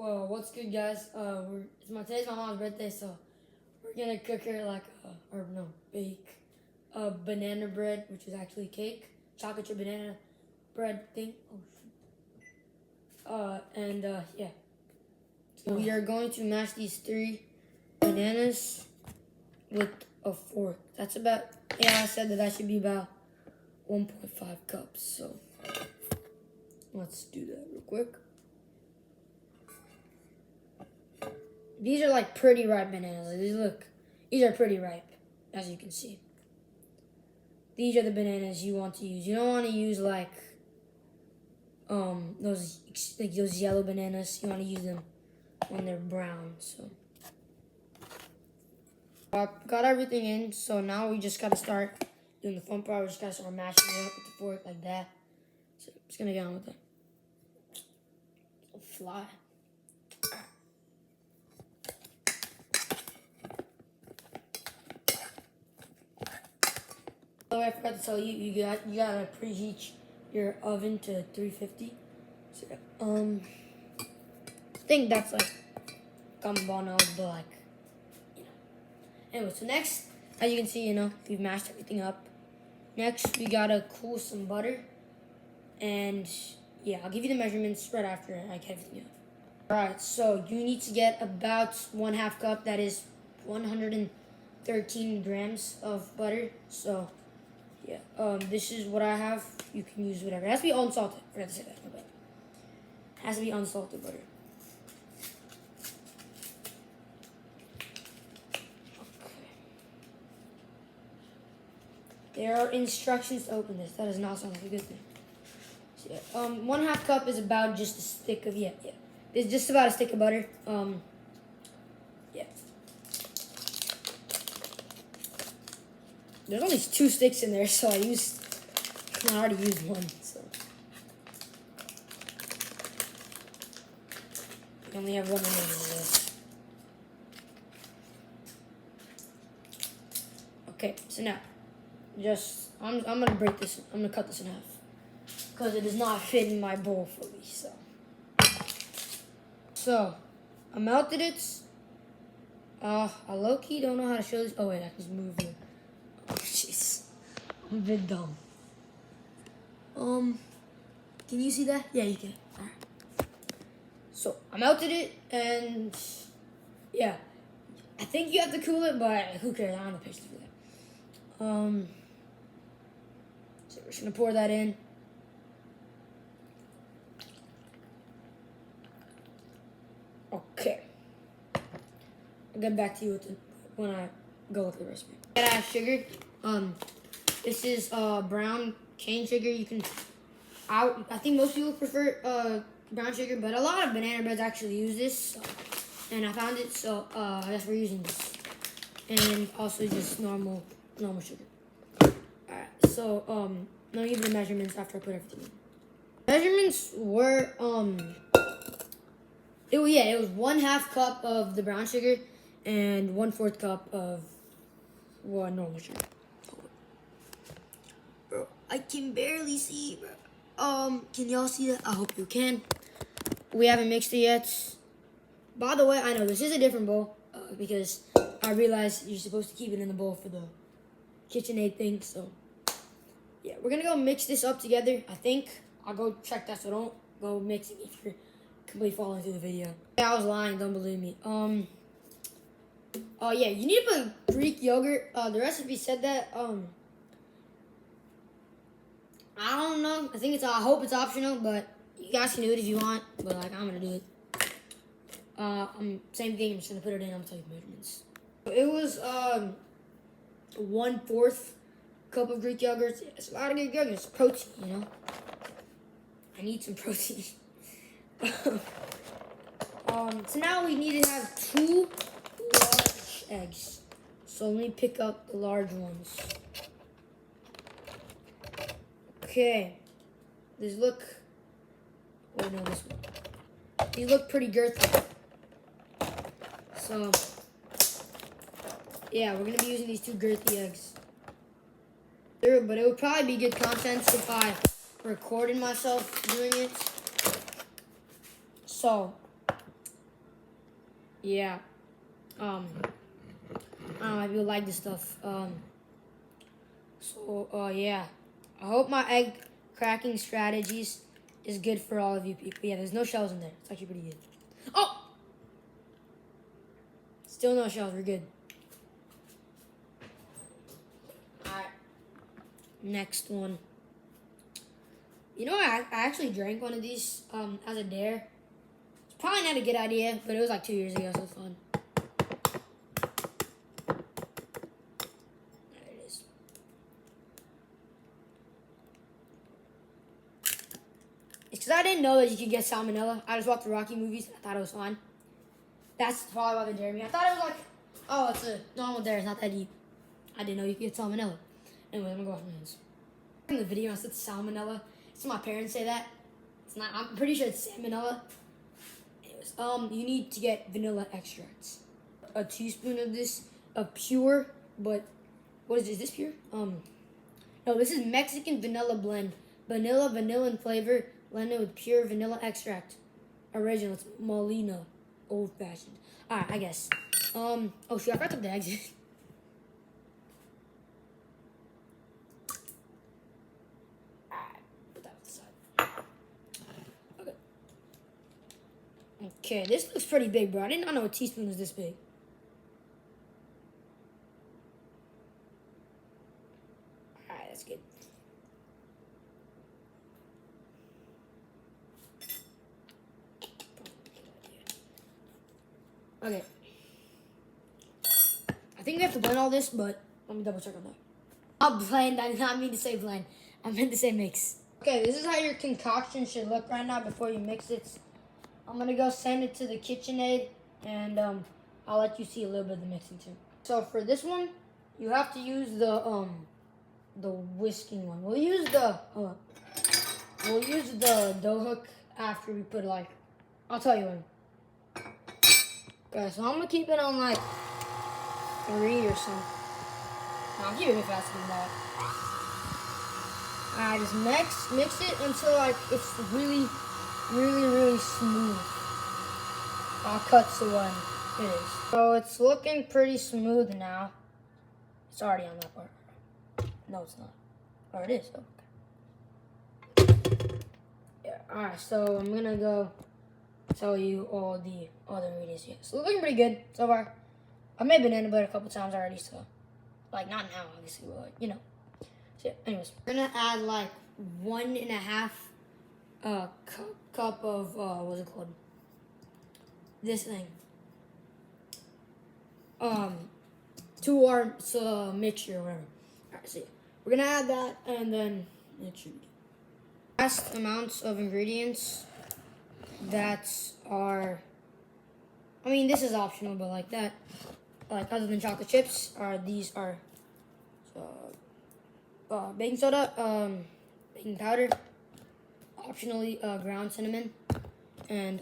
Well, what's good, guys? Today's my mom's birthday, so we're gonna cook her bake banana bread, which is actually cake, chocolate chip banana bread thing. Yeah. So we are going to mash these 3 bananas with a fork. That's about, I said that should be about 1.5 cups. So let's do that real quick. These are like pretty ripe bananas. These are pretty ripe, as you can see. These are the bananas you want to use. You don't want to use those yellow bananas. You want to use them when they're brown. So I got everything in. So now we just gotta start doing the fun part. We just gotta start mashing it up with the fork like that. So I'm just gonna get on with it. It'll fly. Oh, I forgot to tell you, you gotta preheat your oven to 350. So, I think that's like common ball knowledge, but Anyway, so next, as you can see, we've mashed everything up. Next, we gotta cool some butter, and yeah, I'll give you the measurements right after I get everything up. All right, so you need to get about 1/2 cup. That is 113 grams of butter. So. Yeah, this is what I have. You can use whatever. It has to be unsalted. I forgot to say that. It has to be unsalted butter. Okay. There are instructions to open this. That does not sound like a good thing. So, yeah, 1/2 cup is about just a stick of, It's just about a stick of butter. Yeah. There's only 2 sticks in there, so I already used one, so. I only have one remaining of this. Okay, so now, I'm gonna break this, I'm gonna cut this in half. Because it does not fit in my bowl fully, so. So, I melted it. I low-key don't know how to show this. Oh wait, I can just move it. Oh, jeez. I'm a bit dumb. Can you see that? Yeah, you can. All right. So, I melted it, and yeah. I think you have to cool it, but who cares? I don't have the patience for that. So we're just gonna pour that in. Okay. I'll get back to you when I go with the recipe. Gotta add sugar. This is brown cane sugar. I think most people prefer brown sugar, but a lot of banana breads actually use this, and I found it, so I guess we're using this, and also just normal sugar. All right, so I'll give you the measurements after I put everything in. Measurements were it was 1/2 cup of the brown sugar and 1/4 cup of normal sugar. Bro, I can barely see, bro. Can y'all see that? I hope you can. We haven't mixed it yet. By the way, I know this is a different bowl because I realized you're supposed to keep it in the bowl for the KitchenAid thing. So, yeah, we're gonna go mix this up together. I think I'll go check that, so don't go mixing if you're completely following through the video. Yeah, I was lying. Don't believe me. Yeah, you need to put Greek yogurt. The recipe said that. I don't know. I hope it's optional, but you guys can do it if you want. But I'm gonna do it. Same thing. I'm just gonna put it in. I'm gonna tell you the measurements. It was 1/4 cup of Greek yogurt. It's a lot of Greek yogurt. It's protein, I need some protein. So now we need to have 2 large eggs. So let me pick up the large ones. Okay. These look pretty girthy. So, yeah, we're going to be using these 2 girthy eggs. But it would probably be good content if I recorded myself doing it. So, yeah. I don't know if you like this stuff. Yeah. I hope my egg cracking strategies is good for all of you people. Yeah, there's no shells in there. It's actually pretty good. Oh! Still no shells. We're good. Alright. Next one. You know, I actually drank one of these as a dare. It's probably not a good idea, but it was like 2 years ago, so it's fun. There it is. It's because I didn't know that you could get salmonella. I just watched the Rocky movies. I thought it was fine. That's probably why they dared me. I thought it was like, oh, it's a normal dare. It's not that deep. I didn't know you could get salmonella. Anyway, I'm gonna go wash my hands. In the video, I said salmonella. So my parents say that. It's not. I'm pretty sure it's salmonella. Anyways, you need to get vanilla extracts. A teaspoon of this, of pure, but what is this? Is this pure? No, this is Mexican vanilla blend. Vanilla in flavor, blended with pure vanilla extract. Original. It's Molina, old fashioned. All right, I guess. Oh shoot, I forgot to put the eggs in. Okay, this looks pretty big, bro. I did not know a teaspoon was this big. Alright, that's good. Okay. I think we have to blend all this, but let me double check on that. Not blend, I did not mean to say blend. I meant to say mix. Okay, this is how your concoction should look right now before you mix it. I'm gonna go send it to the KitchenAid, and I'll let you see a little bit of the mixing too. So for this one, you have to use the whisking one. We'll use the dough hook after we put I'll tell you when. Okay, so I'm gonna keep it on like 3 or something. No, I'll keep it a bit faster than that. Alright, just mix it until like it's really smooth. I'll cut to when it is. So it's looking pretty smooth now. It's already on that part. No, it's not. Or it is. Okay. Yeah. Alright, so I'm gonna go tell you all the other ingredients. Yeah, so looking pretty good so far. I made banana butter a couple times already, so like not now, obviously, but like, you know. So yeah, anyways, we're gonna add like 1.5 cup of what's it called? This thing. To our mixture or whatever. Alright, so yeah. We're gonna add that and then it should be. Last amounts of ingredients that are, I mean, this is optional, but like that, like other than chocolate chips, these are baking soda, baking powder, optionally ground cinnamon, and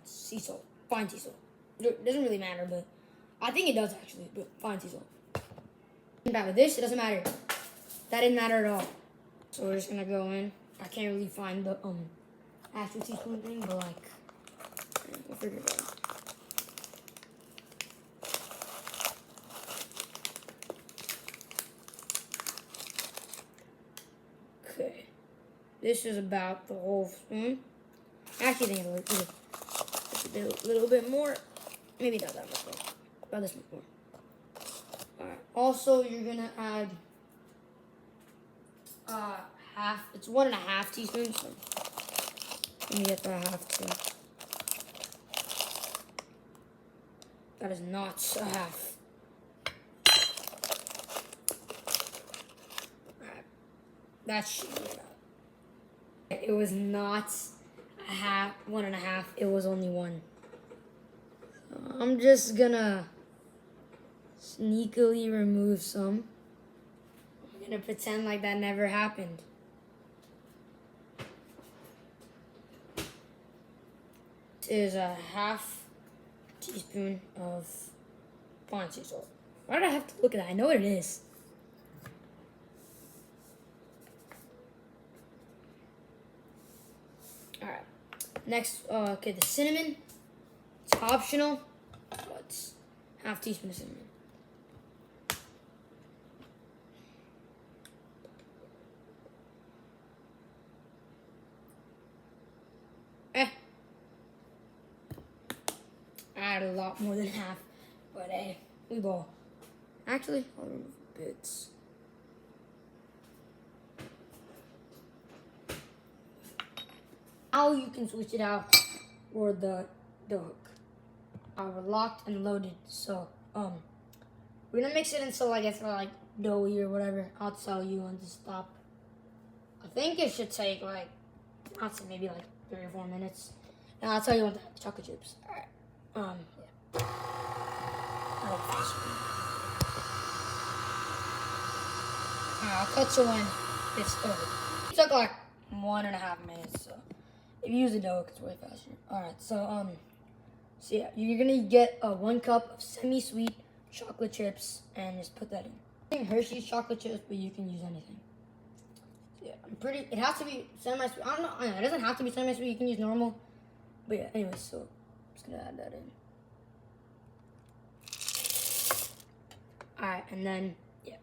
sea salt, fine sea salt. It doesn't really matter, but I think it does actually, but fine sea salt. With this, it doesn't matter. That didn't matter at all. So we're just gonna go in. I can't really find the actual teaspoon thing, but like, we'll figure it out. Okay, this is about the whole spoon. I actually think a little bit more. Maybe not that much more. About this much more. Alright. Also, you're gonna add half. It's 1.5 teaspoons. So let me get that half too. That is not a half. Alright. That should be about. It was not a half, 1.5. It was only 1. I'm just gonna sneakily remove some. I'm gonna pretend like that never happened. This is a half teaspoon of fine sea salt. Why did I have to look at that? I know what it is. Alright. Next, okay, the cinnamon. It's optional, but half teaspoon of cinnamon. I add a lot more than half, but hey, we ball. Actually, I'll remove bits. Now you can switch it out for the hook. We're locked and loaded, so we're gonna mix it until I guess like doughy or whatever. I'll tell you when to stop. I think it should take like, I'd say maybe like 3 or 4 minutes. And I'll tell you when to add the chocolate chips. Alright. Yeah. I'll cut to when it's over. It took like 1.5 minutes, so if you use the dough, it's way faster. Alright, so yeah, you're gonna get 1 cup of semi-sweet chocolate chips and just put that in. I think Hershey's chocolate chips, but you can use anything. Yeah, it has to be semi-sweet. I don't know, it doesn't have to be semi-sweet, you can use normal. But yeah, anyways, so I'm just gonna add that in. Alright, and then, yeah.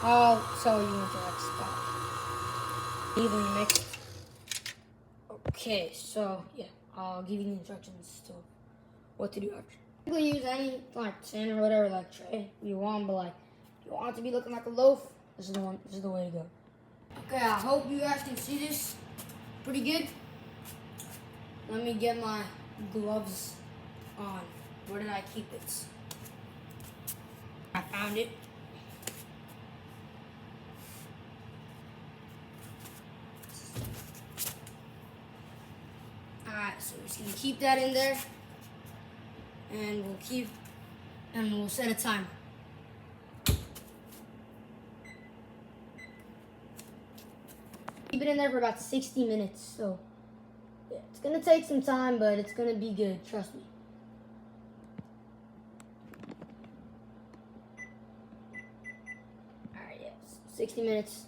I'll tell you when to like stop. Evenly mixed. Okay, so yeah, I'll give you the instructions to what to do after. You can use any like tin or whatever like tray you want, but like if you want it to be looking like a loaf, this is the one. This is the way to go. Okay, I hope you guys can see this pretty good. Let me get my gloves on. Where did I keep it? I found it. Alright, so we're just gonna keep that in there. And we'll set a timer. Keep it in there for about 60 minutes. So yeah, it's gonna take some time, but it's gonna be good, trust me. Alright, yes, 60 minutes.